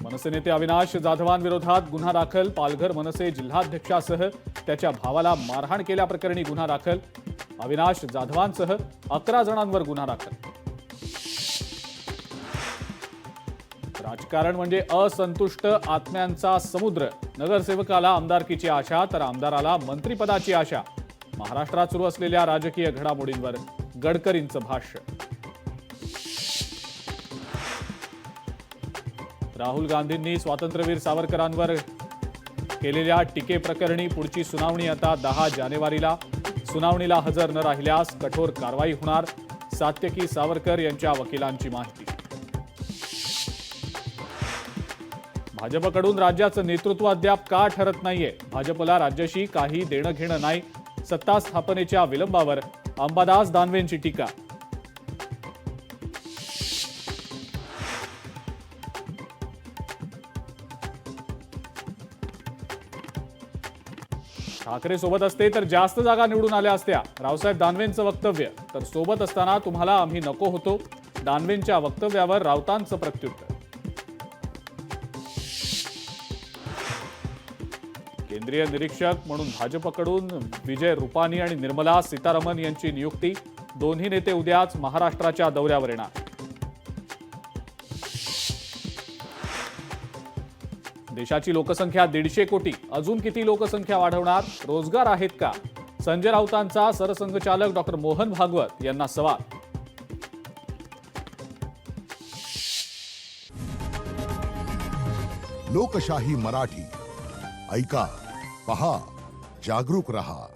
मनसे नेते अविनाश जाधवांविरोधात गुन्हा दाखल. पालघर मनसे जिल्हाध्यक्षासह त्याच्या भावाला मारहाण केल्याप्रकरणी गुन्हा दाखल. अविनाश जाधवांसह 11 जणांवर गुन्हा दाखल. राजकारण म्हणजे असंतुष्ट आत्म्यांचा समुद्र. नगरसेवकाला आमदारकीची आशा तर आमदाराला मंत्रिपदाची आशा. महाराष्ट्रात सुरू असलेल्या राजकीय घडामोडींवर गडकरींचं भाष्य. राहुल गांधींनी स्वातंत्र्यवीर सावरकरांवर केलेल्या टीकेप्रकरणी पुढची सुनावणी आता 10 जानेवारीला. सुनावणीला हजर न राहिल्यास कठोर कारवाई होणार. सात्यकी सावरकर यांच्या वकिलांची माहिती. भाजपकडून राज्याचं नेतृत्व अद्याप का ठरत नाहीये. भाजपला राज्याशी काही देणं घेणं नाही. सत्ता स्थापनेच्या विलंबावर अंबादास दानवेंची टीका. ठाकरे सोबत असते तर जास्त जागा निवडून आल्या असत्या. रावसाहेब दानवेंचं वक्तव्य. तर सोबत असताना तुम्हाला आम्ही नको होतो. दानवेंच्या वक्तव्यावर राऊतांचं प्रत्युत्तर. केंद्रीय निरीक्षक म्हणून भाजपकडून विजय रुपानी आणि निर्मला सीतारामन यांची नियुक्ती. दोन्ही नेते उद्याच महाराष्ट्राच्या दौऱ्यावर येणार. देशाची लोकसंख्या 150 कोटी. अजून किती लोकसंख्या वाढवणार? रोजगार आहेत का? संजय राऊतांचा सरसंघचालक डॉक्टर मोहन भागवत यांना सवाल. लोकशाही मराठी ऐका, पहा, जागरूक रहा.